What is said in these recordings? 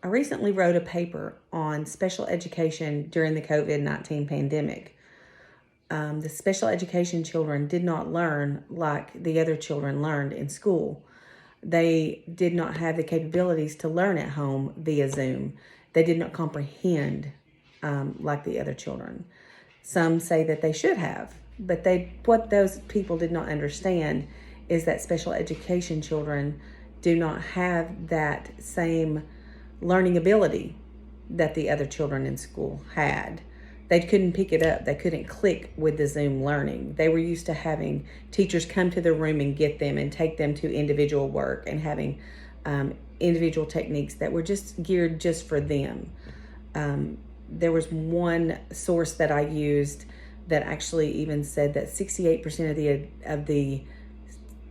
I recently wrote a paper on special education during the COVID-19 pandemic. The special education children did not learn like the other children learned in school. They did not have the capabilities to learn at home via Zoom. They did not comprehend like the other children. Some say that they should have, but what those people did not understand is that special education children do not have that same learning ability that the other children in school had. They couldn't pick it up. They couldn't click with the Zoom learning. They were used to having teachers come to the room and get them and take them to individual work and having individual techniques that were just geared just for them. There was one source that I used that actually even said that 68% of the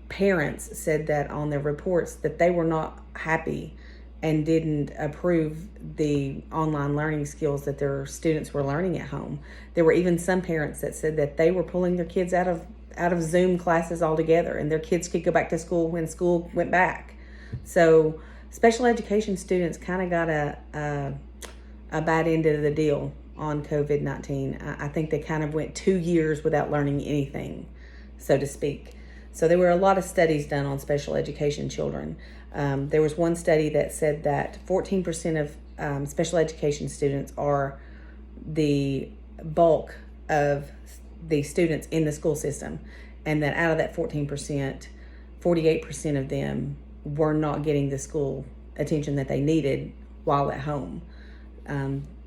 parents said that on their reports that they were not happy and didn't approve the online learning skills that their students were learning at home. There were even some parents that said that they were pulling their kids out of Zoom classes altogether, and their kids could go back to school when school went back. So special education students kind of got a bad end of the deal on COVID-19. I think they kind of went 2 years without learning anything, so to speak. So there were a lot of studies done on special education children. There was one study that said that 14% of special education students are the bulk of the students in the school system, and that out of that 14%, 48% of them were not getting the school attention that they needed while at home.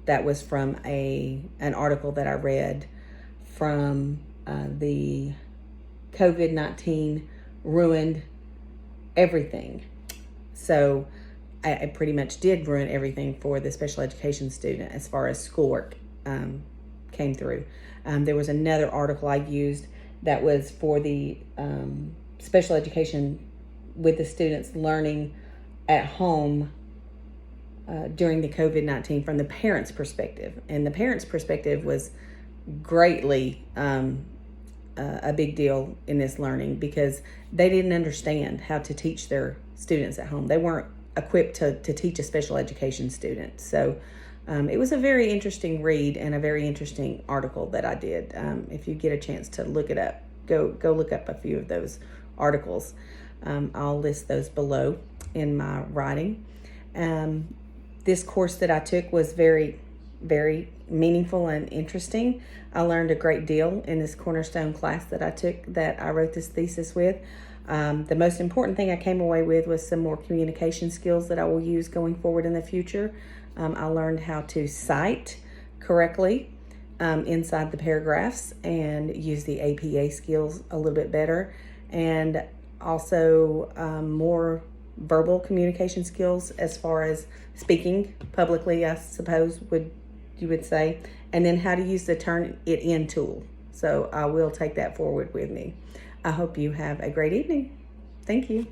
That was from an article that I read from the COVID-19 ruined everything. So I pretty much did ruin everything for the special education student as far as schoolwork came through. There was another article I used that was for the special education with the students learning at home during the COVID-19 from the parents' perspective. And the parents' perspective was greatly a big deal in this learning because they didn't understand how to teach their students at home. They weren't equipped to teach a special education student. So it was a very interesting read and a very interesting article that I did. If you get a chance to look it up, go look up a few of those articles. I'll list those below in my writing. This course that I took was very, very meaningful and interesting. I learned a great deal in this cornerstone class that I took, that I wrote this thesis with. The most important thing I came away with was some more communication skills that I will use going forward in the future. I learned how to cite correctly inside the paragraphs and use the APA skills a little bit better, and also more verbal communication skills as far as speaking publicly, I suppose you would say, and then how to use the turn it in tool. So I will take that forward with me. I hope you have a great evening. Thank you.